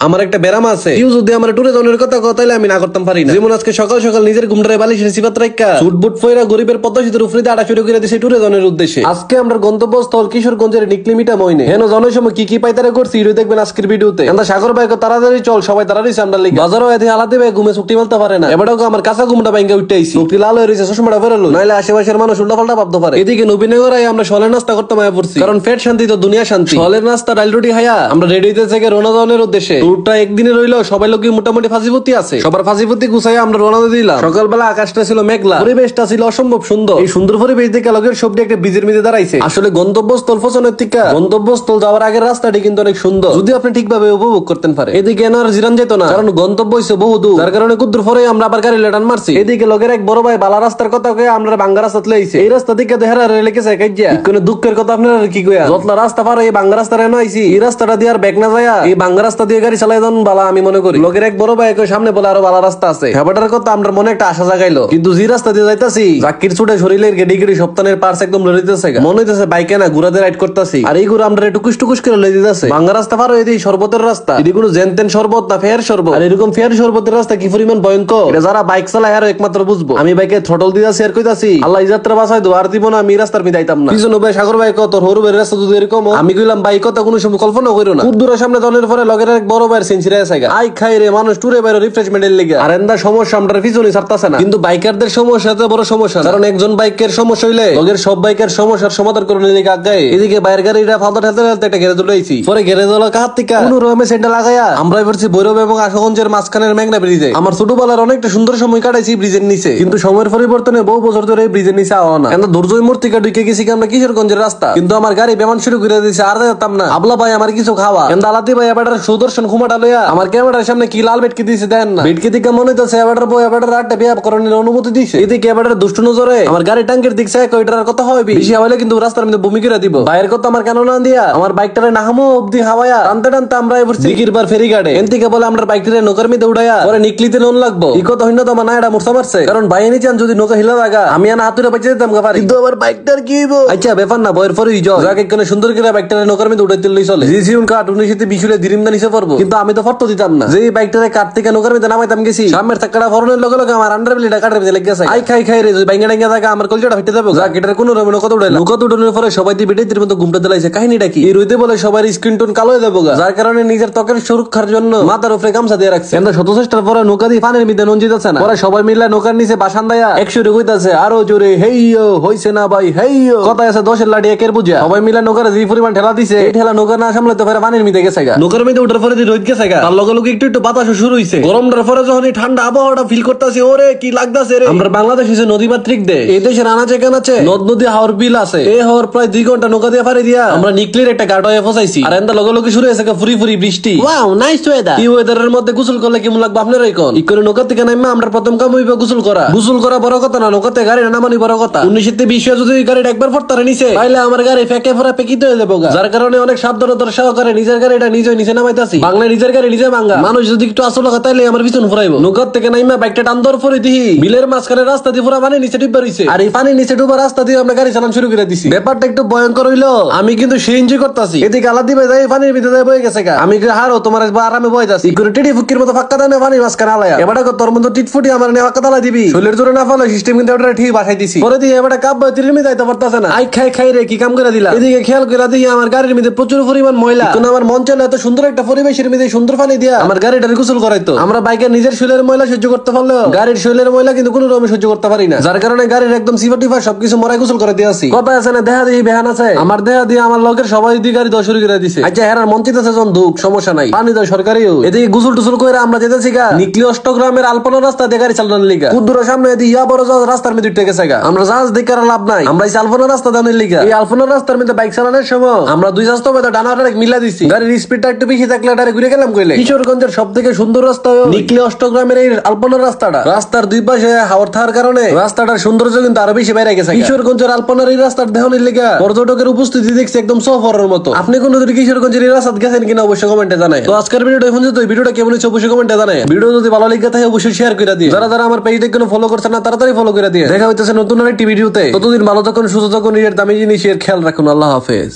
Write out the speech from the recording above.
আমার একটা ব্যারাম আছে, কেউ যদি আমার ট্যুরে যাওয়ার কথা তাইলে আমি না করতাম পারি না। যেমন আজকে সকাল সকাল নিজের ঘুমটারে বালিশের সিপাত রাখা সুটবুট পয়রা গরিবের পদ্মা সেতুর উপরে আড়া শুরু করে দিয়েছে ট্যুরে যাওয়ার উদ্দেশ্যে। আজকে আমরা গন্তব্যস্থল কিশোরগঞ্জের নিকলিমিটা মইনে হেন জনের সময় কি কি পাইতারে করছি এটা দেখবেন আজকের ভিডিওতে। আমরা সাগর ভাই তাড়াতাড়ি চল, সবাই তাড়াতাড়ি আমরা লিখি বাজারও এতে আলাদা ভাই ঘুমে চুক্তি মালতে পারে না। এবারও আমার কাঁচা ঘুমটা ভাঙ্গা উঠতে আইছি, চুক্তি লাল হয়ে রয়েছে, চশমাটা ফেরালো নাইলে আশেপাশের মানুষ উল্টা পাল্টা ভাবতে পারে। এদিকে নবীনগরায় আমরা সলের নাস্তা করতে মায়া পড়ছি, কারণ পেট শান্তি তো দুনিয়া শান্তি। সলের নাস্তা ডাল রুটি হায়া আমরা রেডি হইতে থেকে রওনা দেওয়ার উদ্দেশ্যে। ট্যুরটা একদিনে রইলো, সবাই লোক মোটামুটি ফাঁসিপতি আছে, সবার ফাঁসিপতি গুছাই আমরা রওনা দিলাম। সকালবেলা আকাশটা ছিল মেঘলা, পরিবেশটা ছিল অসম্ভব সুন্দর। এই সুন্দর পরিবেশ দেখে লোকের সবটি একটা ব্রিজের মধ্যে দাঁড়াইছে। আসলে গন্তব্যস্থল পৌঁছানোর থেকে গন্তব্যস্থল যাওয়ার আগের রাস্তাটি কিন্তু অনেক সুন্দর, যদি আপনি ঠিকভাবে উপভোগ করতেন পারে। এদিকে আর জিরান যেত না, কারণ গন্তব্য হইছে বহু দূর, যার কারণে কুদ্দুর পরে আমরা আবার গাড়ি লেটান মারছি। এদিকে লোকের এক বড় ভাই বালা রাস্তার কথা কয়ে আমরা বাঙ্গা রাস্তা লইছে। এই রাস্তা দিকে দেহারা রেলেকেছে কাইজা কোনো দুঃখের কথা আপনারা কি কইয়া যতলা রাস্তা পার এই বাঙ্গা রাস্তা রে নাইছি। এই রাস্তাটা দিয়ে আর ব্যাক না যায়, এই বাঙ্গা রাস্তা দিয়ে গাড়ি চালাই যান বালা আমি মনে করি। লোকের এক বড় ভাই সামনে বলে আরো বালা রাস্তা আছে, হেবাটার কথা আমরা মনে একটা আশা জাগাইলো। কিন্তু যে রাস্তা দিয়ে যাইতাছি জাকির ছুটে শরীরের গেডি গেডি সপ্তাহের পার্স একদম লড়িতেছে, মনে হইতেছে বাইকে না ঘুরাতে রাইড করতেছি। আর এই ঘুরে আমরা টুকুস টুকুস করে লই দিতেছে। বাঙ্গা রাস্তা পার হয়ে শরবতের রাস্তা, এটি কোনো জেনতেন শরবত না ফেয়ার শরবত। আর এরকম ফেয়ার শরবতের রাস্তা কি পরিমাণ ভয়ঙ্কর এটা যারা বাইক চালায় আর একমাত্র বুঝবো। আমি বাইকে থ্রটল দিতেছি আর কইতাছি আল্লাহ এই যাত্রা বাঁচাই দো, আর দিব না আমি রাস্তার মধ্যে আইতাম না। পিছনে ভাই সাগর ভাই কত হরু বের রাস্তা যদি এরকম আমি কইলাম বাইক কথা কোনো সময় কল্পনা কইরো না। কুদ্দুরের সামনে দনের পরে লগের এক বড় ভাইয়ের সেঞ্চুরি আছে, আই খাই রে মানুষ টুরে বাইরে রিফ্রেশমেন্টের লিগা। আর এন্ডা সমস্যা আমরা পিছনে ছাড়তাছে না, কিন্তু বাইকারদের সমস্যা এত বড় সমস্যা, কারণ একজন বাইকের সমস্যা হইলে লগের সব বাইকের সমস্যার সমাধান করে নিয়ে আগায়। এদিকে বাইরের গাড়িটা ফালতু ঠেলতে ঠেলতে একটা গ্যারেজ লইছি, পরে গ্যারেজ হলো কাহাত থেকে কোন রকমে সেন্টার লাগাইয়া আমরা পড়ছি ভৈরব এবং আশুগঞ্জের মাঝখানের মেঘনা ব্রিজে। আমার ছোটবেলার অনেকটা সুন্দর সময় কাটাইছি ব্রিজের নিচে, কিন্তু সময়ের পরিবর্তনে বহু বছর ধরে ব্রিজের নিচে আওয়া না। কেন দুর্জয় মূর্তিকা ঢুকে গেছি আমরা কিশোরগঞ্জের রাস্তা, কিন্তু আমার গাড়ি বেমান শুরু করে দিয়েছে আর যেতাম না। আবলা ভাই আমার কিছু খাওয়া কেন আলাদি ভাই এবার সুদর্শন ঘুমাটা লইয়া আমার ক্যামেরার সামনে কি লাল বেটকে দিয়েছে দেন না। বেটকে দিকে মনে হইতেছে এবার বই এবার রাতটা বিয়া করানোর অনুমতি দিয়েছে। এদিকে এবার দুষ্ট নজরে আমার গাড়ি ট্যাঙ্কের দিক চাই কয়টার কথা হবে বেশি হইলে কিন্তু রাস্তার মধ্যে ভূমি করে দিব। ভাইয়ের কথা আমার কেন না দিয়া আমার বাইকটারে নাহামো অব্দি হাওয়ায়া টানতে টানতে আমরা এবার দিকির বার ফেরি গাড়ে এনতিকে বলে আমরা বাইকটারে নৌকার মধ্যে উড়াইয়া পরে নিকলিতে লোন লাগবো। এই কথা হইনা তো আমার না এটা মোরসা মারছে, কারণ ভাই এনে চান যদি নৌকা হিলা লাগা আমি আনা হাতুরে বেঁচে যেতাম পারি, কিন্তু আবার বাইকটার কি হইব। আচ্ছা ব্যাপার না, বয়ের পরেই যাও যাকে কোনো সুন্দর করে বাইকটারে নৌকার মধ্যে উঠাইতে লই চলে। জিসিউন কাট 19 বিশুলে দিরিমদা নিচে পড়বো, কিন্তু আমি তো ফটো দিতাম না। যে বাইকটারে কাট থেকে নৌকার মধ্যে নামাইতাম গেছি সামনের চাকাটা ফরনের লগে লগে আমার আন্ডার বিলিটা কাটার মধ্যে লেগে গেছে। আই খাই খাই রে বাইঙ্গা ডাঙ্গা থাকা আমার কলজাটা ফেটে যাবে। যা কেটার কোনো রকম নৌকা উঠাইলাম, নৌকা উঠানোর পরে সবাই দিয়ে বেটাইতে মতো ঘুমটা দিলাইছে। কাহিনীটা কি এই রইতে বলে সবার স্ক্রিন টোন কালো হয়ে যাবো, যার কারণে নিজের ত্বকের সুরক্ষার জন্য মাথার উপরে গামছা দিয়ে রাখছে। আমরা শত চেষ্টার পরে নৌকা দিয়ে পানির মধ্যে নন জিতেছে না, পরে সবাই মিলে নৌকার নিচে বাসান দেয়া 100 কইতাছে আরো জোরে হেইয়ো হইছে না ভাই হেইয়ো কথা আছে 10 এর লাঠি একের বুঝা। সবাই মিলে নৌকার যে পরিমাণ ঠেলা দিছে এই ঠেলা নৌকা না সামলাতে পারে পানির মধ্যে গেছে গা। নৌকার মধ্যে উঠার পরে যে রোদ গেছে গা, তার লগে লগে একটু একটু বাতাস শুরু হইছে। গরমটার পরে যখন এই ঠান্ডা আবহাওয়াটা ফিল করতেছি ওরে কি লাগতাছে রে। আমরা বাংলাদেশ হইছে নদী মাতৃক দেশ, এই দেশের আনাচে কানাচে নদ নদী হাওর বিল আছে। এই হাওর প্রায় 2 ঘন্টা নৌকা দিয়ে পাড়ি দিয়া আমরা নিকলির একটা ঘাট হয়ে ফসাইছি। আর এন্ডা লগে লগে শুরু হয়েছে ফুরি ফুরি বৃষ্টি। Wow nice weather. এই ওয়েদারের মধ্যে গোসল করলে কেমন লাগবে আপনারা কোন? ইকরে নৌকা থেকে নাইমা আমরা প্রথম কাম হইবে গোসল করা। গোসল করা বড় কথা না, নৌকাতে গাড়ি নামানি বড় কথা। 1920 যদি এই গাড়িটা একবার ফরতারে নিচে তাইলে আমার গাড়ি ফেকে ফরা পেকিত হয়ে যাবো, যার কারণে অনেক সাবধানতার সহকারে নিজের গাড়িটা নিজে নিচে নামাইতাছি। বাংলা নিজের গাড়ি নিজে ভাঙা মানুষ যদি একটু আসল কথা তাইলে আমার পিছন ফুরাইবো। নৌকা থেকে নাইমা বাইকটা টান দর পরে দিই বিলের মাঝখানে রাস্তা দিয়ে পুরো পানি নিচে ডুবে রইছে। আর এই পানি নিচে ডুবা রাস্তা দিয়ে আমরা গাড়ি চালানো শুরু করে দিছি। ব্যাপারটা একটু ভয়ঙ্কর হইলো, আমি কিন্তু সে এনজয় করতেছি। এদিকে আলাদি ভাই যাই পানির ভিতরে বয়ে গেছে গা, আমি হারো তোমার আরামে বয়ে যাচ্ছি। করে টিডি ফুকির মতো ফাঁকা দানে পানির মাঝখানে আলায়া এবারে তোর মতো টিটফুটি আমার নেওয়া কথা দিবি শরীরের জোরে না ফলে সিস্টেম কিন্তু ওটা ঠিক বাসাই দিছি। পরে দিয়ে এবারে কাপ তিরিমি যাইতে পারতাছে না। আই খাই খাই রে কি কাম করে দিলা। এদিকে খেয়াল করে দিই আমার গাড়ির মধ্যে প্রচুর পরিমাণ ময়লা, কিন্তু আমার মন চাইলে এত সুন্দর একটা পরিবেশের মধ্যে সুন্দর পানি দিয়া আমার গাড়িটার গোসল করাইতো। আমরা বাইকের নিজের শরীরের ময়লা সহ্য করতে পারলেও গাড়ির শরীরের ময়লা কিন্তু কোনো রকম সহ্য করতে পারি না, যার কারণে গাড়ির একদম সিফাটিফা সবকিছু মরাই গোসল করে দিয়ে আসি। কথা আছে না দেহা দিয়ে বেহান আছে, আমার দেহা দিয়ে আমার লগের সবাই দিয়ে গাড়ি দশ শুরু করে দিছে। আচ্ছা হেরার মন চিন্তা যখন দুঃখ সমস্যা নাই, পানি দেয় সরকারিও। এদিকে গোসল টুসল করে আমরা যেতেছি গা নিকলি অষ্টগ্রামের আলপনা রাস্তা দিয়ে গাড়ি চালানোর লিগা। কুদ্দুর সামনে ইয়া বড় রাস্তার মধ্যে উঠে গেছে গা, আমরা জাহাজ দেখার লাভ নাই, আমরা এই আলপনা রাস্তা দানের লিগা। এই আলপনা রাস্তার মধ্যে বাইক চালানোর সময় আমরা দুই রাস্তা মধ্যে ডানাটা মিলা দিছি। গাড়ির স্পিডটা একটু বেশি থাকলে ডারে ঘুরে গেলাম কইলে। কিশোরগঞ্জের সব থেকে সুন্দর রাস্তা নিকলি অষ্টগ্রামের এই আলপনা রাস্তাটা। রাস্তার দুই পাশে হাওর থাকার কারণে রাস্তাটার সৌন্দর্য কিন্তু আরো বেশি বাইরে গেছে। কিশোরগঞ্জের আলপনার এই রাস্তার দেহনের লিগা পর্যটকের উপস্থিতি দেখছি একদম সফরের মতো। আপনি কোন কিশোরগঞ্জের এই রাস্তা গেছেন কিনা অবশ্যই কমেন্টে জানাই। তো আজকের ভিডিওটা এখন যদি ভিডিওটা কেমন হচ্ছে অবশ্যই কমেন্টে জানাই। ভিডিও যদি ভালো লাগে থাকে অবশ্যই শেয়ার করে দিন। যারা যারা আমার পেজটা কোনো ফলো করছেন না তাড়াতাড়ি ফলো করে দিয়ে। দেখা হইতেছে নতুন আরেকটি ভিডিওতে। ততদিন ভালো থাকুন, সুস্থ থাকুন, নিজের দামি জিনিসের খেয়াল রাখুন। আল্লাহ হাফেজ।